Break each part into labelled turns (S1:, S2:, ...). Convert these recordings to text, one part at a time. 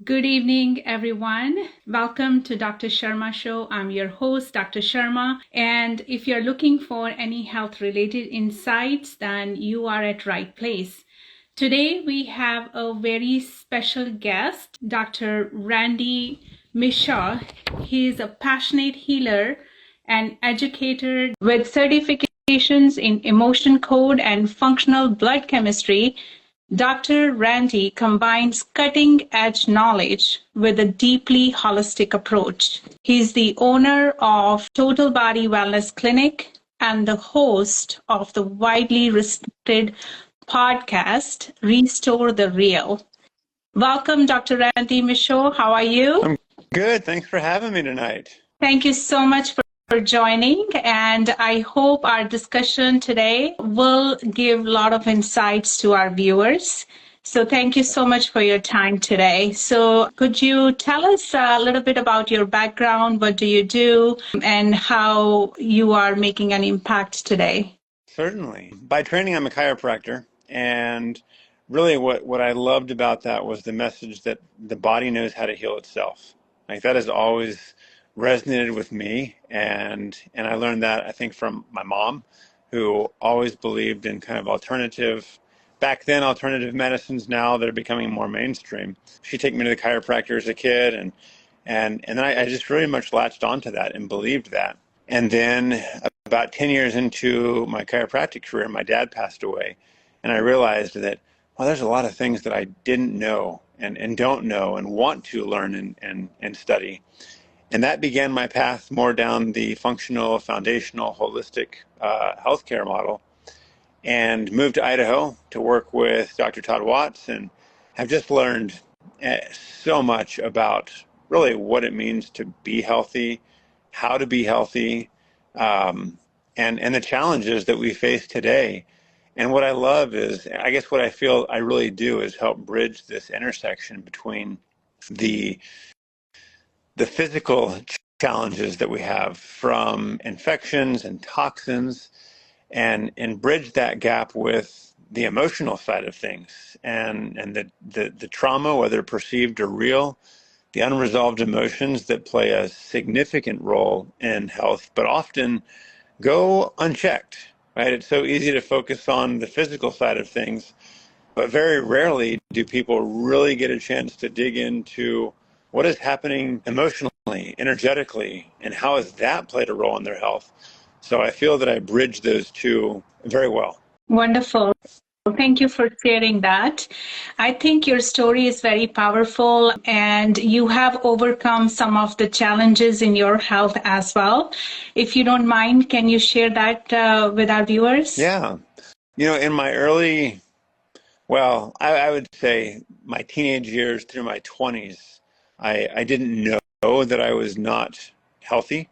S1: Good evening, everyone. Welcome to Dr. Sharma Show. I'm your host, Dr. Sharma. And if you're looking for any health related insights, then you are at right place. Today, we have a very special guest, Dr. Randy Michaux. He is a passionate healer and educator with certifications in emotion code and functional blood chemistry. Dr. Randy combines cutting edge knowledge with a deeply holistic approach. He's the owner of Total Body Wellness Clinic and the host of the widely respected podcast, Restore the Real. Welcome, Dr. Randy Michaux. How are you?
S2: I'm good. Thanks for having me tonight.
S1: Thank you so much for joining, and I hope our discussion today will give a lot of insights to our viewers. So thank you so much for your time today. So could you tell us a little bit about your background? What do you do and how you are making an impact today?
S2: Certainly. By training, I'm a chiropractor. And really what I loved about that was the message that the body knows how to heal itself. Like that has always resonated with me. And I learned that, I think, from my mom, who always believed in kind of back then, alternative medicines. Now they're becoming more mainstream. She'd take me to the chiropractor as a kid. And then I just really much latched onto that and believed that. And then about 10 years into my chiropractic career, my dad passed away. And I realized that, well, there's a lot of things that I didn't know and don't know and want to learn and study. And that began my path more down the functional, foundational, holistic healthcare model, and moved to Idaho to work with Dr. Todd Watts, and have just learned so much about really what it means to be healthy, how to be healthy, and the challenges that we face today. And what I love is, I guess what I feel I really do is help bridge this intersection between the physical challenges that we have from infections and toxins, and bridge that gap with the emotional side of things, and the trauma, whether perceived or real, the unresolved emotions that play a significant role in health, but often go unchecked, right? It's so easy to focus on the physical side of things, but very rarely do people really get a chance to dig into what is happening emotionally, energetically, and how has that played a role in their health. So I feel that I bridge those two very well.
S1: Wonderful. Thank you for sharing that. I think your story is very powerful and you have overcome some of the challenges in your health as well. If you don't mind, can you share that with our viewers?
S2: Yeah. In my I would say my teenage years through my 20s, I didn't know that I was not healthy.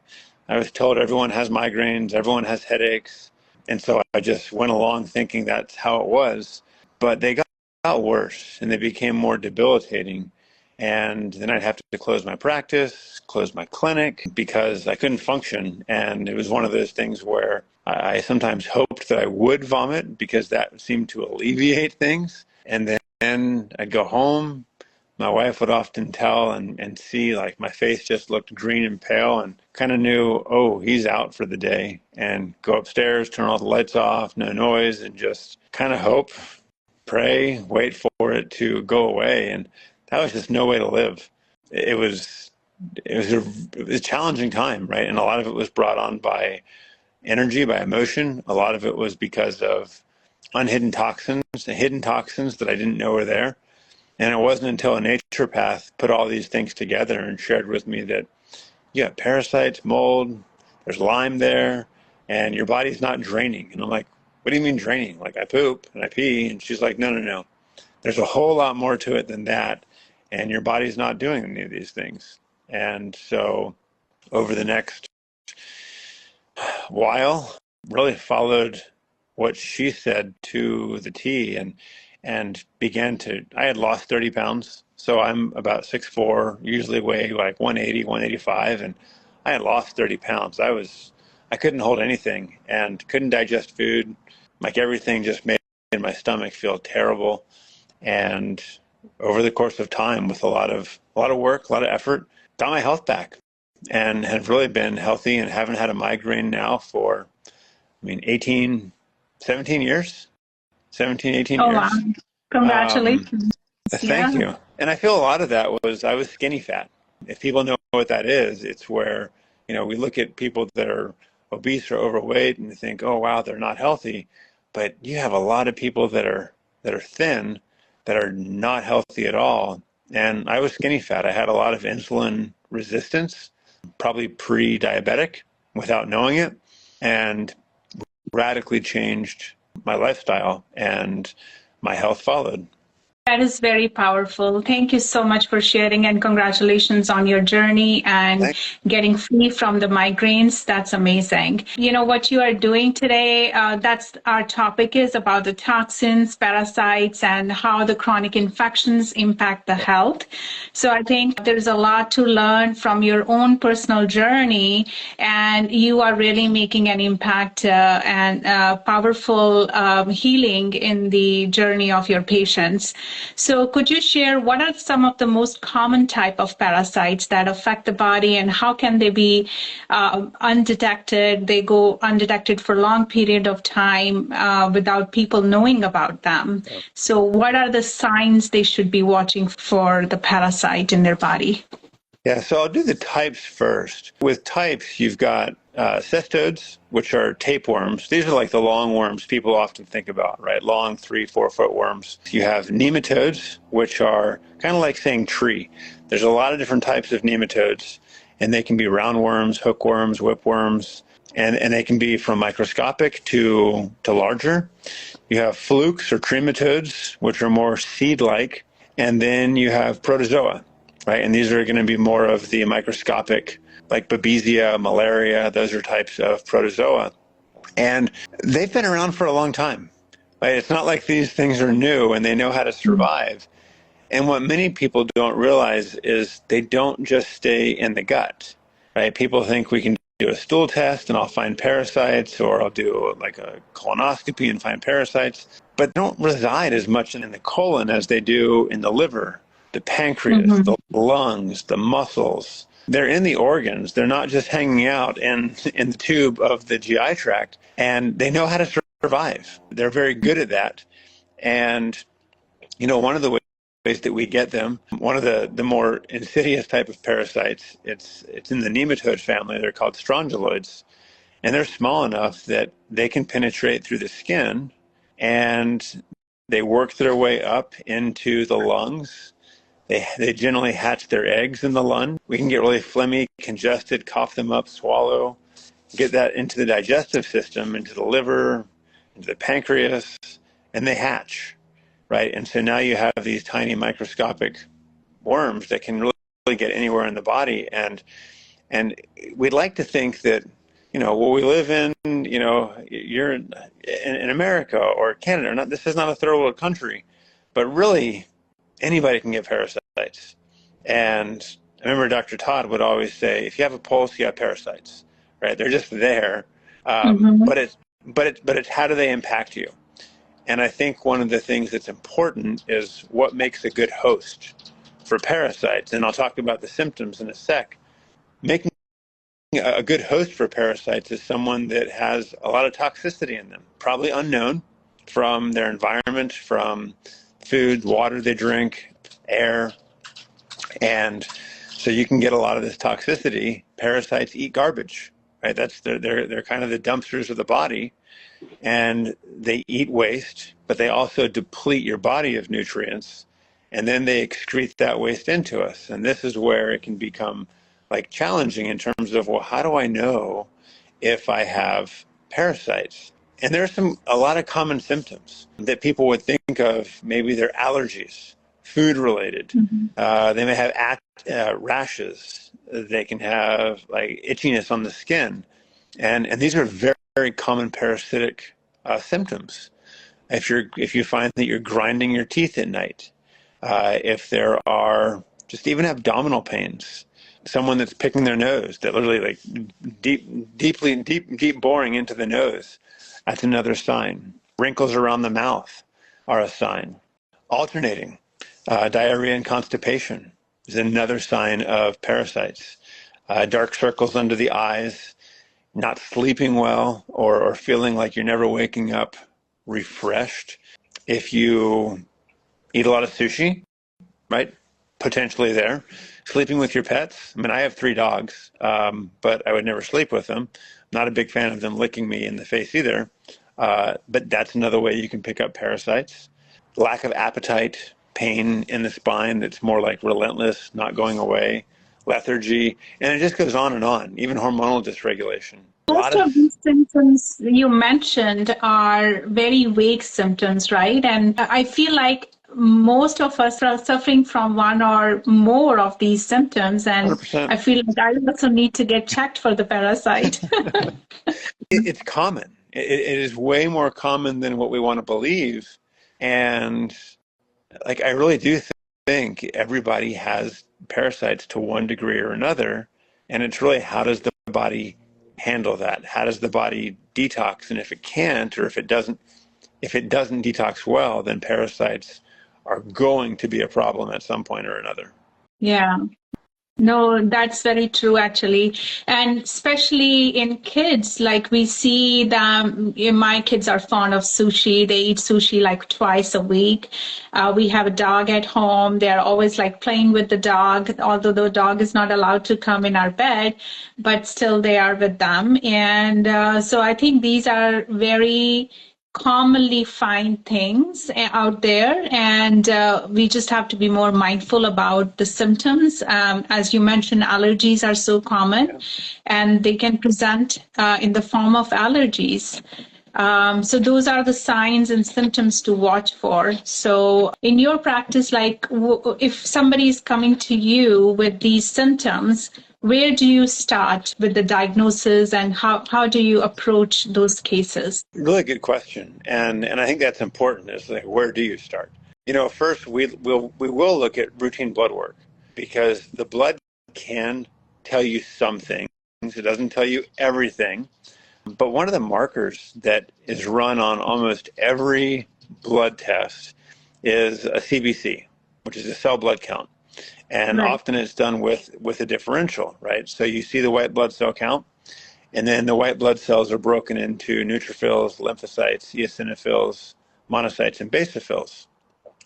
S2: I was told everyone has migraines, everyone has headaches. And so I just went along thinking that's how it was. But they got worse and they became more debilitating. And then I'd have to close my practice, close my clinic because I couldn't function. And it was one of those things where I sometimes hoped that I would vomit because that seemed to alleviate things. And then I'd go home. My wife would often tell and see like my face just looked green and pale, and kind of knew, oh, he's out for the day, and go upstairs, turn all the lights off, no noise, and just kind of hope, pray, wait for it to go away. And that was just no way to live. It was a challenging time, right? And a lot of it was brought on by energy, by emotion. A lot of it was because of unhidden toxins, hidden toxins that I didn't know were there. And it wasn't until a naturopath put all these things together and shared with me that, yeah, parasites, mold, there's Lyme there, and your body's not draining. And I'm like, what do you mean draining? Like I poop and I pee. And she's like, no. There's a whole lot more to it than that. And your body's not doing any of these things. And so over the next while, really followed what she said to the T, and I had lost 30 pounds. So I'm about 6'4", usually weigh like 180, 185. And I had lost 30 pounds. I couldn't hold anything and couldn't digest food. Like everything just made my stomach feel terrible. And over the course of time with a lot of work, a lot of effort, got my health back and have really been healthy and haven't had a migraine now for, 18, 17 years, 17, 18
S1: Oh, wow.
S2: years. Um,
S1: Congratulations.
S2: Thank
S1: Yeah.
S2: you. And I feel a lot of that was I was skinny fat. If people know what that is, it's where, we look at people that are obese or overweight and think, oh wow, they're not healthy. But you have a lot of people that are thin that are not healthy at all. And I was skinny fat. I had a lot of insulin resistance, probably pre-diabetic without knowing it, and radically changed my lifestyle and my health followed.
S1: That is very powerful. Thank you so much for sharing, and congratulations on your journey and
S2: Thank
S1: getting free from the migraines. That's amazing. You know what you are doing today? That's our topic is about the toxins, parasites, and how the chronic infections impact the health. So I think there's a lot to learn from your own personal journey, and you are really making an impact and powerful healing in the journey of your patients. So could you share what are some of the most common type of parasites that affect the body, and how can they be undetected? They go undetected for a long period of time without people knowing about them. So what are the signs they should be watching for the parasite in their body?
S2: Yeah, so I'll do the types first. With types, you've got cestodes, which are tapeworms. These are like the long worms people often think about, right? Long 3, 4 foot worms. You have nematodes, which are kind of like saying tree. There's a lot of different types of nematodes, and they can be roundworms, hookworms, whipworms, and they can be from microscopic to larger. You have flukes or trematodes, which are more seed-like, and then you have protozoa, right? And these are going to be more of the microscopic, like Babesia, malaria. Those are types of protozoa, and they've been around for a long time. Right? It's not like these things are new and they know how to survive. And what many people don't realize is they don't just stay in the gut, right? People think we can do a stool test and I'll find parasites, or I'll do like a colonoscopy and find parasites, but they don't reside as much in the colon as they do in the liver, the pancreas,
S1: Mm-hmm.
S2: the lungs, the muscles. They're in the organs. They're not just hanging out in the tube of the GI tract, and they know how to survive. They're very good at that. And one of the ways that we get them, one of the more insidious type of parasites, it's in the nematode family. They're called strongyloids, and they're small enough that they can penetrate through the skin, and they work their way up into the lungs. They generally hatch their eggs in the lung. We can get really phlegmy, congested, cough them up, swallow, get that into the digestive system, into the liver, into the pancreas, and they hatch, right? And so now you have these tiny microscopic worms that can really get anywhere in the body. And we'd like to think that, well, we live in, you're in America or Canada. Not, this is not a third world country, but really anybody can get parasites. And I remember Dr. Todd would always say, if you have a pulse, you have parasites, right? They're just there.
S1: Mm-hmm.
S2: But it's how do they impact you? And I think one of the things that's important is what makes a good host for parasites. And I'll talk about the symptoms in a sec. Making a good host for parasites is someone that has a lot of toxicity in them, probably unknown from their environment, from food, water they drink, air. And so you can get a lot of this toxicity. Parasites eat garbage, right? They're kind of the dumpsters of the body, and they eat waste, but they also deplete your body of nutrients, and then they excrete that waste into us. And this is where it can become like challenging in terms of, well, how do I know if I have parasites? And there's a lot of common symptoms that people would think of. Maybe they're allergies, food related.
S1: Mm-hmm.
S2: They may have rashes. They can have like itchiness on the skin, and these are very, very common parasitic symptoms. If you find that you're grinding your teeth at night, if there are just even abdominal pains, someone that's picking their nose, that literally like deep boring into the nose, that's another sign. Wrinkles around the mouth are a sign. Alternating. Diarrhea and constipation is another sign of parasites. Dark circles under the eyes, not sleeping well, or feeling like you're never waking up refreshed. If you eat a lot of sushi, right? Potentially there. Sleeping with your pets. I mean, I have 3 dogs, but I would never sleep with them. Not a big fan of them licking me in the face either. But that's another way you can pick up parasites. Lack of appetite, pain in the spine that's more like relentless, not going away, lethargy, and it just goes on, even hormonal dysregulation. A lot
S1: Most
S2: of
S1: of these symptoms you mentioned are very vague symptoms, right? And I feel like most of us are suffering from one or more of these symptoms. And
S2: 100%.
S1: I feel like I also need to get checked for the parasite.
S2: It's common. It is way more common than what we want to believe. And like, I really do think everybody has parasites to one degree or another. And it's really, how does the body handle that? How does the body detox? And if it can't, or if it doesn't detox well, then parasites are going to be a problem at some point or another.
S1: Yeah. No, that's very true, actually. And especially in kids, like we see them, my kids are fond of sushi. They eat sushi like twice a week. We have a dog at home. They're always like playing with the dog, although the dog is not allowed to come in our bed, but still they are with them. And so I think these are very commonly find things out there, and we just have to be more mindful about the symptoms. As you mentioned, allergies are so common, and they can present in the form of allergies. So those are the signs and symptoms to watch for. So in your practice, like if somebody is coming to you with these symptoms, where do you start with the diagnosis, and how do you approach those cases?
S2: Really good question. And I think that's important, is like, where do you start? First we will look at routine blood work, because the blood can tell you some things. It doesn't tell you everything. But one of the markers that is run on almost every blood test is a CBC, which is a cell blood count. And
S1: Right.
S2: often it's done with a differential, right? So you see the white blood cell count, and then the white blood cells are broken into neutrophils, lymphocytes, eosinophils, monocytes, and basophils.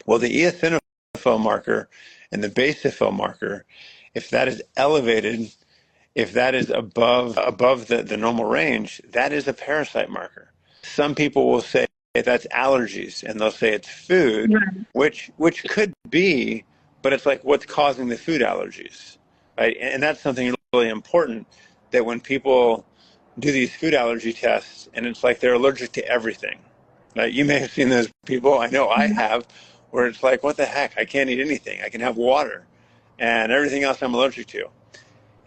S2: Well, the eosinophil marker and the basophil marker, if that is elevated, if that is above the normal range, that is a parasite marker. Some people will say that's allergies, and they'll say it's food,
S1: Right.
S2: which could be, but it's like, what's causing the food allergies, right? And that's something really important, that when people do these food allergy tests, and it's like they're allergic to everything. Right? You may have seen those people, I know I have, where it's like, what the heck? I can't eat anything. I can have water, and everything else I'm allergic to.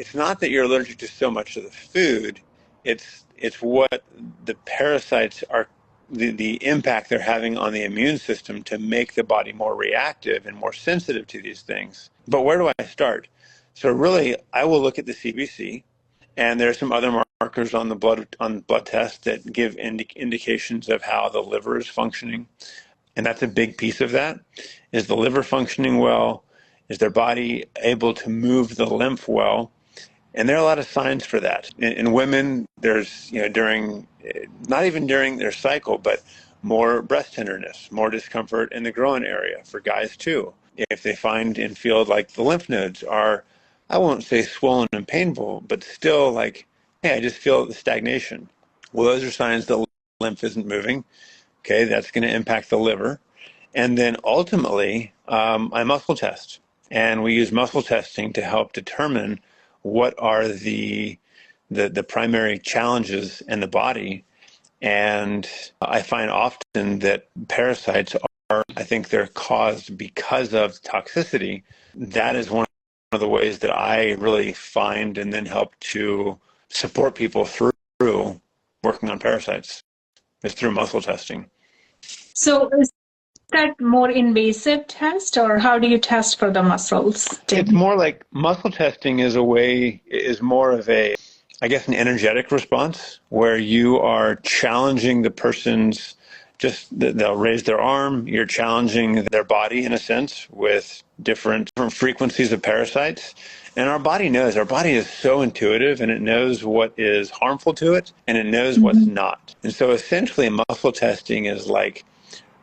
S2: It's not that you're allergic to so much of the food, it's what the parasites are, the impact they're having on the immune system to make the body more reactive and more sensitive to these things. But where do I start? So really, I will look at the CBC, and there's some other markers on the blood test that give indications of how the liver is functioning. And that's a big piece of that. Is the liver functioning well? Is their body able to move the lymph well? And there are a lot of signs for that. In women, there's, not even during their cycle, but more breast tenderness, more discomfort in the groin area. For guys too, if they find and feel like the lymph nodes are, I won't say swollen and painful, but still like, hey, I just feel the stagnation. Well, those are signs that lymph isn't moving. Okay, that's going to impact the liver. And then ultimately, I muscle test. And we use muscle testing to help determine what are the primary challenges in the body. And I find often that parasites are, I think they're caused because of toxicity. That is one of the ways that I really find and then help to support people through working on parasites, is through muscle testing.
S1: So is that more invasive test, or how do you test for the muscles?
S2: It's more like muscle testing is more of a, I guess, an energetic response, where you are challenging the person's they'll raise their arm. You're challenging their body in a sense with different frequencies of parasites. And our body knows. Our body is so intuitive, and it knows what is harmful to it, and it knows what's not. And so essentially muscle testing is like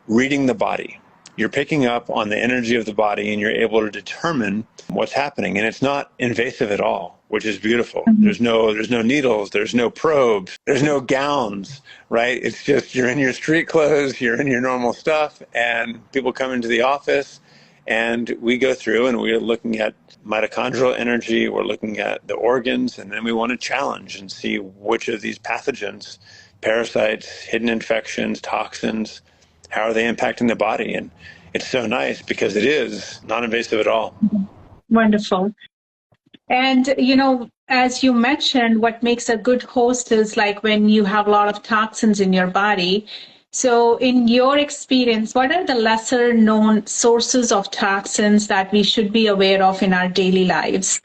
S2: reading the body. You're picking up on the energy of the body, and you're able to determine what's happening. And it's not invasive at all, which is beautiful. There's no needles, there's no probes, there's no gowns, right? It's just you're in your street clothes, you're in your normal stuff, and people come into the office, and we go through and we're looking at mitochondrial energy, we're looking at the organs, and then we want to challenge and see which of these pathogens, parasites, hidden infections, toxins, how are they impacting the body? And it's so nice because it is non-invasive at all.
S1: Wonderful. And, as you mentioned, what makes a good host is like when you have a lot of toxins in your body. So in your experience, what are the lesser known sources of toxins that we should be aware of in our daily lives?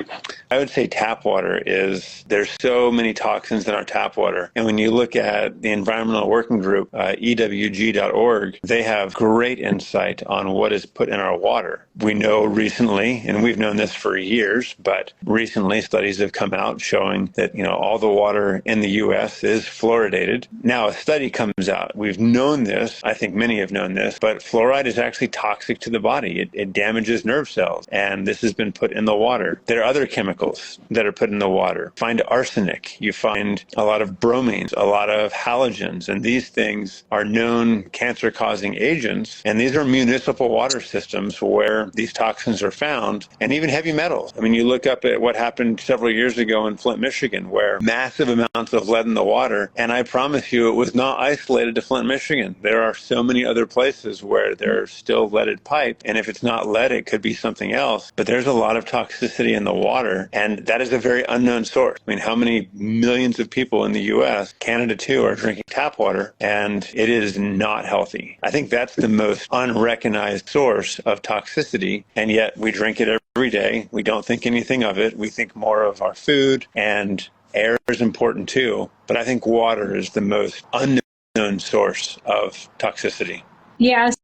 S2: I would say tap water there's so many toxins in our tap water. And when you look at the Environmental Working Group, EWG.org, they have great insight on what is put in our water. We know recently, and we've known this for years, but recently studies have come out showing that, all the water in the U.S. is fluoridated. Now a study comes out. We've known this. I think many have known this, but fluoride is actually toxic to the body. It damages nerve cells, and this has been put in the water. There are other chemicals that are put in the water. Find arsenic. You find a lot of bromines, a lot of halogens, and these things are known cancer-causing agents, and these are municipal water systems where these toxins are found, and even heavy metals. I mean, you look up at what happened several years ago in Flint, Michigan, where massive amounts of lead in the water, and I promise you it was not isolated to Flint, Michigan. There are so many other places where there's still leaded pipe, and if it's not lead, it could be something else, but there's a lot of toxicity in the water, and that is a very unknown source. I mean, how many millions of people in the U.S., Canada too, are drinking tap water, and it is not healthy. I think that's the most unrecognized source of toxicity, and yet we drink it every day. We don't think anything of it. We think more of our food, and air is important too, but I think water is the most unknown source of toxicity.
S1: Yes.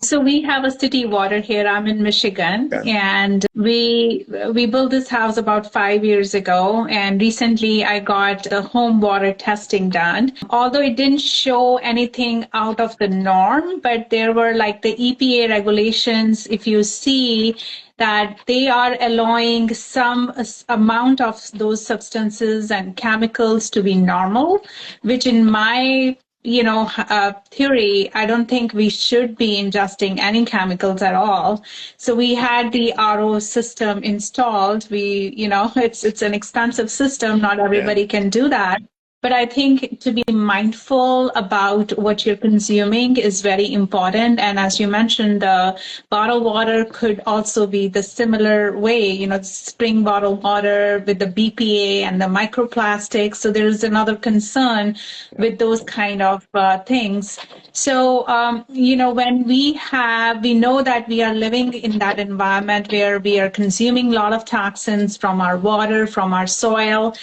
S1: So we have a city water here. I'm in Michigan, and we built this house about 5 years ago. And recently I got the home water testing done. Although it didn't show anything out of the norm, but there were like the EPA regulations. If you see that they are allowing some amount of those substances and chemicals to be normal, which in my theory, I don't think we should be ingesting any chemicals at all. So we had the RO system installed. It's an expensive system. Not everybody can do that. But I think to be mindful about what you're consuming is very important. And as you mentioned, the bottled water could also be the similar way, spring bottled water with the BPA and the microplastics. So there's another concern with those kind of things. So, when we know that we are living in that environment where we are consuming a lot of toxins from our water, from our soil,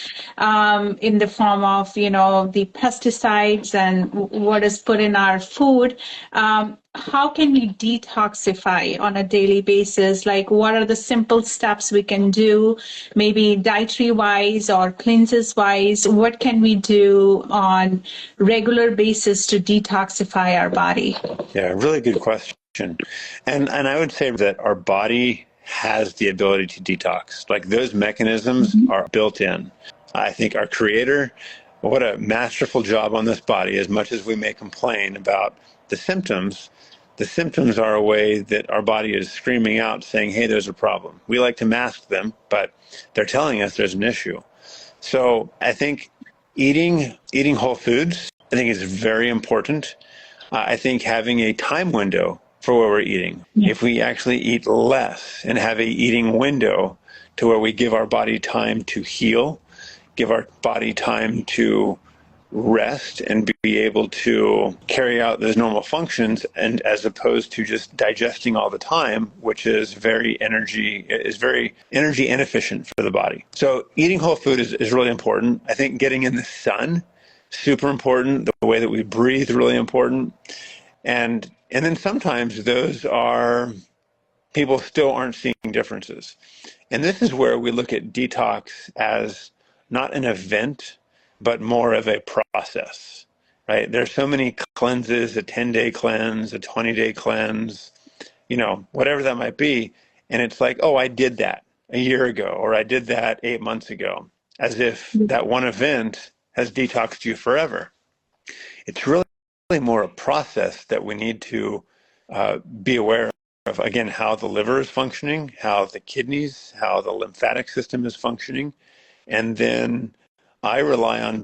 S1: in the form of the pesticides and what is put in our food. How can we detoxify on a daily basis? Like, what are the simple steps we can do, maybe dietary wise or cleanses wise? What can we do on regular basis to detoxify our body?
S2: Yeah, really good question. And I would say that our body has the ability to detox. Like, those mechanisms are built in. I think our Creator, what a masterful job on this body. As much as we may complain about the symptoms are a way that our body is screaming out saying, hey, there's a problem. We like to mask them, but they're telling us there's an issue. So I think eating whole foods, I think is very important. I think having a time window for what we're eating. If we actually eat less and have a eating window to where we give our body time to heal, give our body time to rest and be able to carry out those normal functions, and as opposed to just digesting all the time, which is very energy inefficient for the body. So eating whole food is really important. I think getting in the sun super important. The way that we breathe, really important. And then sometimes those are, people still aren't seeing differences. And this is where we look at detox as not an event, but more of a process, right? There's so many cleanses, a 10-day cleanse, a 20-day cleanse, whatever that might be. And it's like, oh, I did that a year ago, or I did that 8 months ago, as if that one event has detoxed you forever. It's really more a process that we need to be aware of, again, how the liver is functioning, how the kidneys, how the lymphatic system is functioning. And then I rely on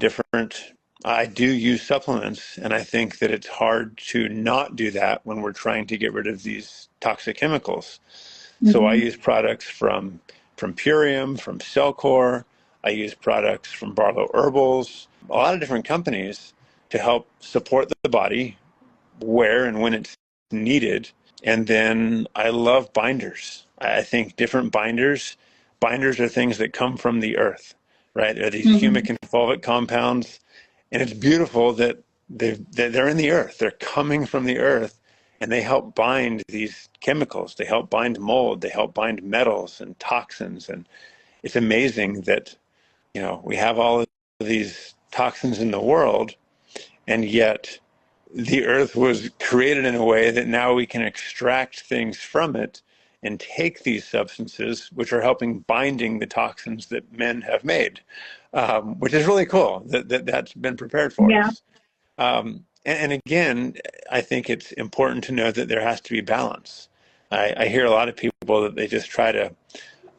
S2: I do use supplements, and I think that it's hard to not do that when we're trying to get rid of these toxic chemicals. So I use products from Purium, from Cellcore. I use products from Barlow Herbals, a lot of different companies to help support the body where and when it's needed. And then I love binders. I think different binders are things that come from the earth, right? They're these humic and fulvic compounds. And it's beautiful that they're in the earth. They're coming from the earth, and they help bind these chemicals. They help bind mold. They help bind metals and toxins. And it's amazing that, we have all of these toxins in the world, and yet the earth was created in a way that now we can extract things from it and take these substances, which are helping binding the toxins that men have made, which is really cool that's been prepared for us. And again, I think it's important to know that there has to be balance. I hear a lot of people that they just try to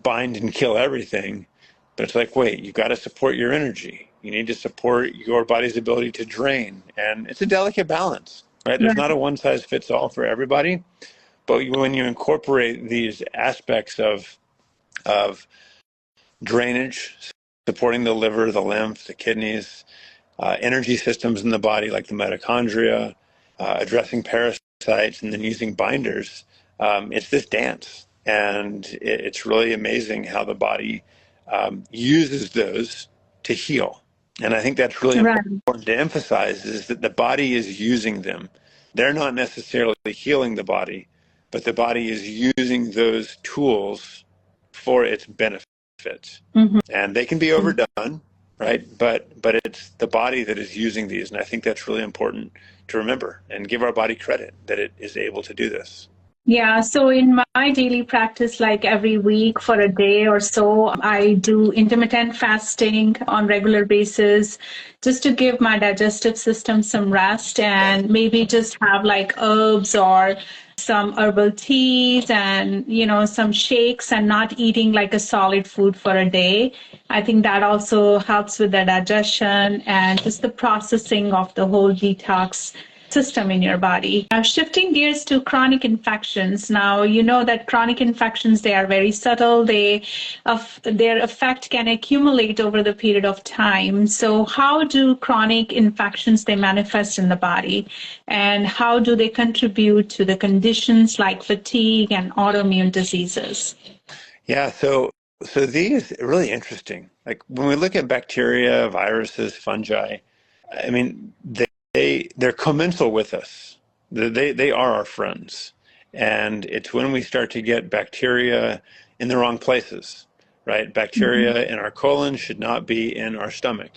S2: bind and kill everything, but it's like, wait, you've got to support your energy. You need to support your body's ability to drain. And it's a delicate balance, right? There's not a one size fits all for everybody. But when you incorporate these aspects of drainage, supporting the liver, the lymph, the kidneys, energy systems in the body like the mitochondria, addressing parasites, and then using binders, it's this dance. And it's really amazing how the body uses those to heal. And I think that's really important to emphasize, is that the body is using them. They're not necessarily healing the body, but the body is using those tools for its benefit. And they can be overdone, right? But it's the body that is using these. And I think that's really important to remember and give our body credit that it is able to do this.
S1: Yeah, so in my daily practice, like every week for a day or so, I do intermittent fasting on regular basis just to give my digestive system some rest, and maybe just have like herbs or some herbal teas and, some shakes, and not eating like a solid food for a day. I think that also helps with the digestion and just the processing of the whole detox system in your body. Now, shifting gears to chronic infections. Now, you know that chronic infections, they are very subtle. Their effect can accumulate over the period of time. So how do chronic infections, they manifest in the body? And how do they contribute to the conditions like fatigue and autoimmune diseases?
S2: Yeah, so these are really interesting. Like when we look at bacteria, viruses, fungi, I mean, they're commensal with us. They are our friends. And it's when we start to get bacteria in the wrong places, right? Bacteria in our colon should not be in our stomach.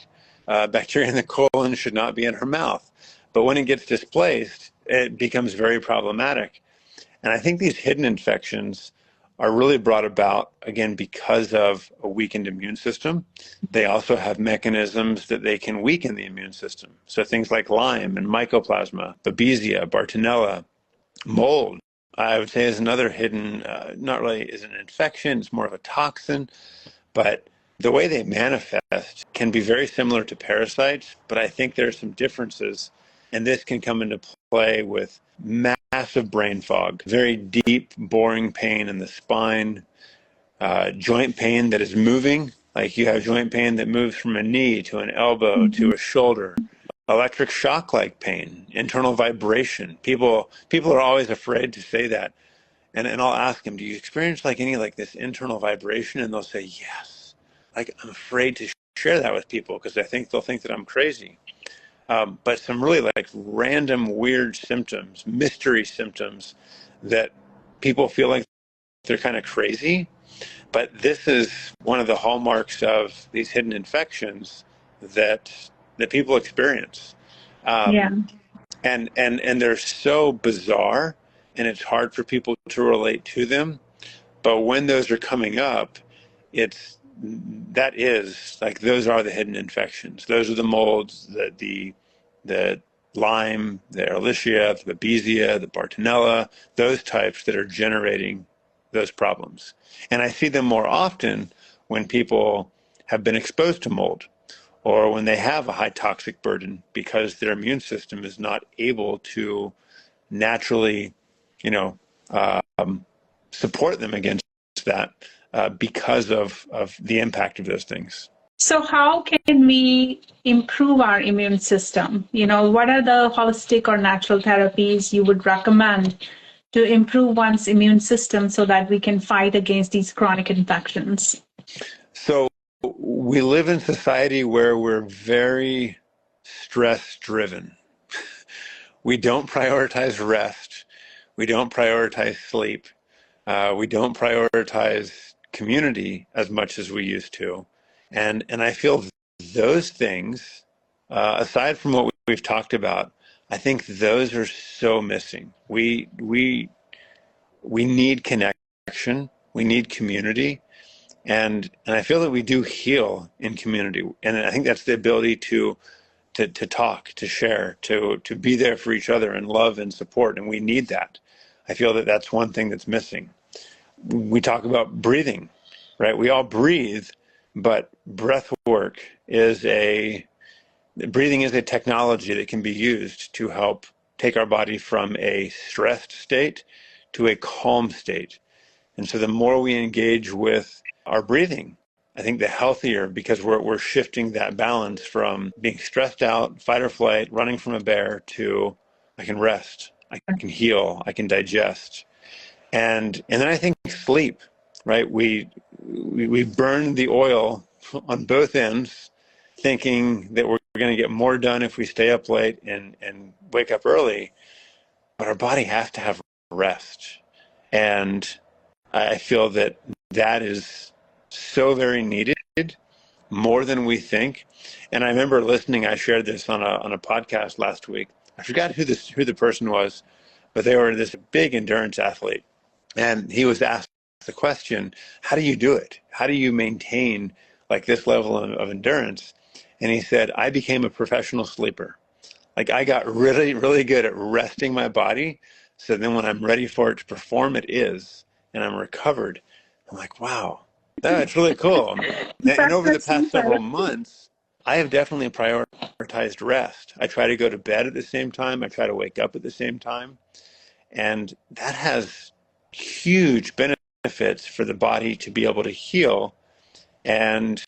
S2: Bacteria in the colon should not be in our mouth. But when it gets displaced, it becomes very problematic. And I think these hidden infections are really brought about, again, because of a weakened immune system. They also have mechanisms that they can weaken the immune system. So things like Lyme and Mycoplasma, Babesia, Bartonella, mold, I would say, is another hidden, not really is an infection, it's more of a toxin, but the way they manifest can be very similar to parasites, but I think there are some differences, and this can come into play with massive brain fog, very deep, boring pain in the spine, joint pain that is moving, like you have joint pain that moves from a knee to an elbow to a shoulder, electric shock-like pain, internal vibration. People are always afraid to say that. And I'll ask them, do you experience like any like this internal vibration? And they'll say, yes. Like, I'm afraid to share that with people because I think they'll think that I'm crazy. but some really like random weird symptoms, mystery symptoms that people feel like they're kind of crazy. But this is one of the hallmarks of these hidden infections that people experience.
S1: Yeah.
S2: And they're so bizarre, and it's hard for people to relate to them. But when those are coming up, it's that is like those are the hidden infections. Those are the molds, the Lyme, the Ehrlichia, the Babesia, the Bartonella, those types that are generating those problems. And I see them more often when people have been exposed to mold or when they have a high toxic burden because their immune system is not able to naturally, you know, support them against that because of the impact of those things.
S1: So how can we improve our immune system? What are the holistic or natural therapies you would recommend to improve one's immune system so that we can fight against these chronic infections?
S2: So we live in society where we're very stress driven. We don't prioritize rest. We don't prioritize sleep. We don't prioritize community as much as we used to. And I feel those things, aside from what we've talked about, I think those are so missing. We need connection. We need community. And I feel that we do heal in community. And I think that's the ability to talk, to share, to be there for each other and love and support. And we need that. I feel that that's one thing that's missing. We talk about breathing, right? We all breathe, but breath work breathing is a technology that can be used to help take our body from a stressed state to a calm state. And so the more we engage with our breathing, I think the healthier, because we're shifting that balance from being stressed out, fight or flight, running from a bear, to I can rest, I can heal, I can digest. And then I think sleep, right? We burn the oil on both ends, thinking that we're going to get more done if we stay up late and wake up early. But our body has to have rest. And I feel that is so very needed, more than we think. And I remember listening, I shared this on a podcast last week. I forgot who the person was, but they were this big endurance athlete. And he was asked the question, how do you do it? How do you maintain like this level of endurance? And he said, I became a professional sleeper. Like I got really, really good at resting my body. So then when I'm ready for it to perform, it is, and I'm recovered. I'm like, wow, that's really cool. And over the past several months, I have definitely prioritized rest. I try to go to bed at the same time. I try to wake up at the same time. And that has huge benefits for the body to be able to heal. And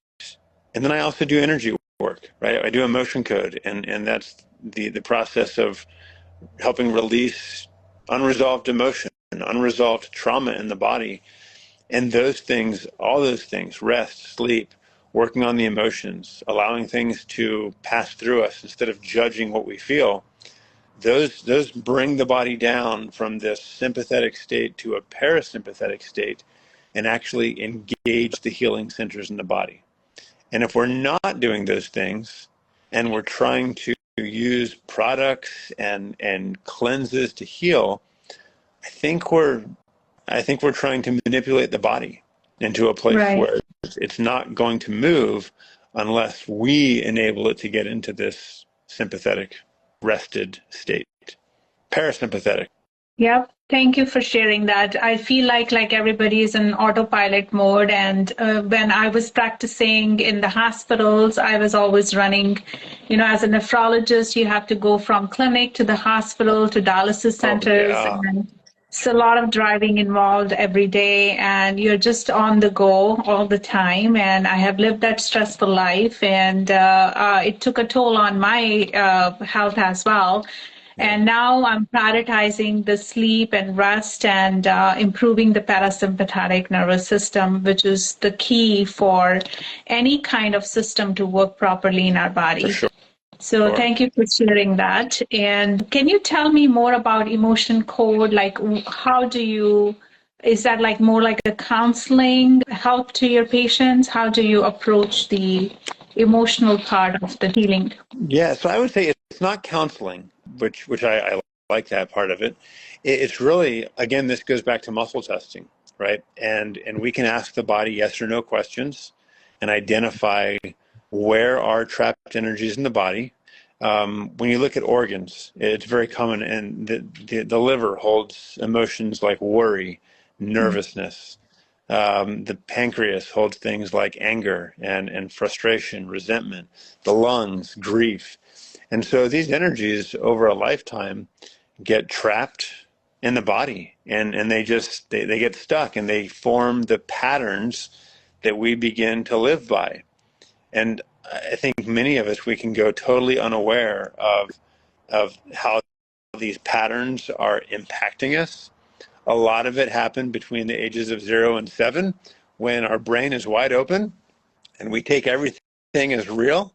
S2: then I also do energy work, right? I do emotion code, and that's the process of helping release unresolved emotion, unresolved trauma in the body. And those things, all those things, rest, sleep, working on the emotions, allowing things to pass through us instead of judging what we feel, those bring the body down from this sympathetic state to a parasympathetic state and actually engage the healing centers in the body. And if we're not doing those things and we're trying to use products and cleanses to heal, I think we're trying to manipulate the body into a place where it's not going to move unless we enable it to get into this sympathetic, rested state. Parasympathetic.
S1: Yep. Thank you for sharing that. I feel like everybody is in autopilot mode. And when I was practicing in the hospitals, I was always running, as a nephrologist, you have to go from clinic to the hospital to dialysis centers.
S2: Oh, yeah.
S1: And it's a lot of driving involved every day, and you're just on the go all the time. And I have lived that stressful life, and it took a toll on my health as well. And now I'm prioritizing the sleep and rest and improving the parasympathetic nervous system, which is the key for any kind of system to work properly in our body.
S2: For sure.
S1: So
S2: Sure.
S1: thank you for sharing that. And can you tell me more about emotion code? Like, how do you, is that like more like a counseling help to your patients? How do you approach the emotional part of the healing?
S2: Yeah, so I would say it's not counseling, which I like that part of it. It's really, again, this goes back to muscle testing, right? And we can ask the body yes or no questions and identify where are trapped energies in the body. When you look at organs, it's very common, and the liver holds emotions like worry, nervousness. The pancreas holds things like anger and frustration, resentment. The lungs, grief. And so these energies over a lifetime get trapped in the body, and they get stuck, and they form the patterns that we begin to live by. And I think many of us, we can go totally unaware of how these patterns are impacting us. A lot of it happened between the ages of 0 and 7, when our brain is wide open and we take everything as real.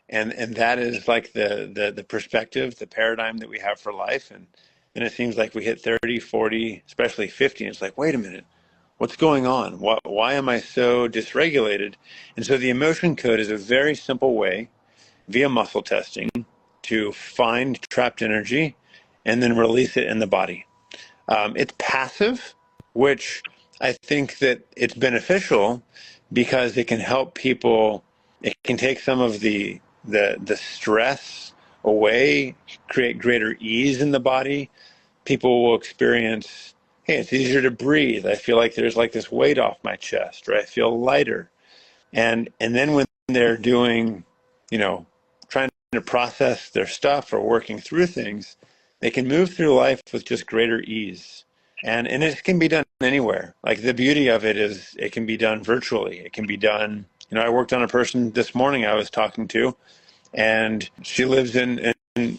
S2: And that is like the perspective, the paradigm that we have for life. And then it seems like we hit 30, 40, especially 50. And it's like, wait a minute, what's going on? Why am I so dysregulated? And so the emotion code is a very simple way via muscle testing to find trapped energy and then release it in the body. It's passive, which I think that it's beneficial because it can help people. It can take some of the stress away, create greater ease in the body. People will experience, hey, it's easier to breathe. I feel like there's like this weight off my chest, or I feel lighter. And then when they're doing, trying to process their stuff or working through things, they can move through life with just greater ease. And it can be done anywhere. Like, the beauty of it is it can be done virtually. It can be done, I worked on a person this morning I was talking to, and she lives in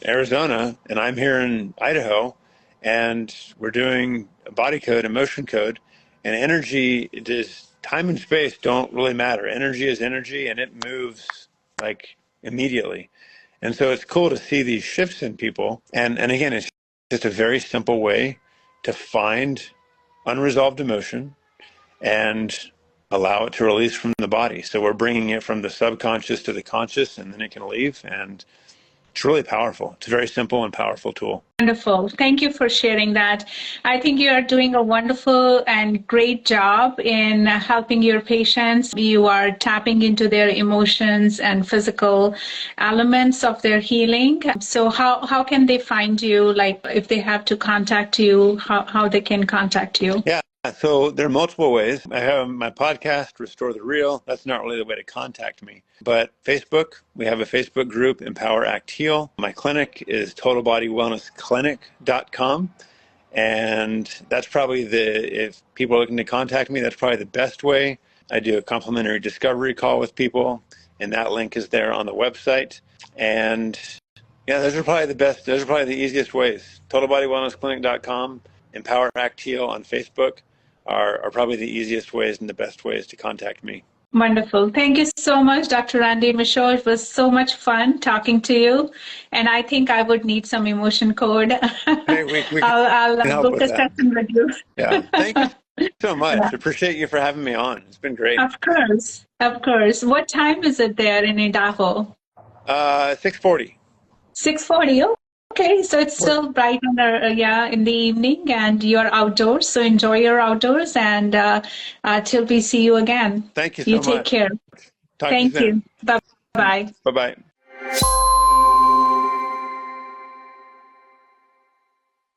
S2: Arizona, and I'm here in Idaho, and we're doing a body code, emotion code, and energy. It is, time and space don't really matter. Energy is energy, and it moves like immediately. And so it's cool to see these shifts in people. And again, it's just a very simple way to find unresolved emotion and allow it to release from the body. So we're bringing it from the subconscious to the conscious, and then it can leave. And it's really powerful. It's a very simple and powerful tool.
S1: Wonderful. Thank you for sharing that. I think you are doing a wonderful and great job in helping your patients. You are tapping into their emotions and physical elements of their healing. So how can they find you? Like, if they have to contact you, how they can contact you?
S2: Yeah. So there are multiple ways. I have my podcast, Restore the Real. That's not really the way to contact me. But Facebook, we have a Facebook group, Empower Act Heal. My clinic is totalbodywellnessclinic.com. And that's probably if people are looking to contact me, that's probably the best way. I do a complimentary discovery call with people, and that link is there on the website. And yeah, those are probably the best. Those are probably the easiest ways. Totalbodywellnessclinic.com, Empower Act Heal on Facebook are probably the easiest ways and the best ways to contact me.
S1: Wonderful. Thank you so much, Dr. Randy Michaux. It was so much fun talking to you. And I think I would need some emotion code.
S2: Hey, we can
S1: I'll
S2: help
S1: book
S2: with
S1: a
S2: that.
S1: session with you.
S2: Yeah. Thank you so much.
S1: Yeah,
S2: Appreciate you for having me on. It's been great.
S1: of course. Of course. What time is it there in Idaho?
S2: 6:40.
S1: 6:40. Oh, okay. So it's still bright in the evening, and you're outdoors. So enjoy your outdoors, and till we see you again.
S2: Thank you
S1: You
S2: so
S1: take
S2: much.
S1: care.
S2: Talk to you
S1: Thank
S2: soon.
S1: you. Bye-bye.
S2: Bye-bye.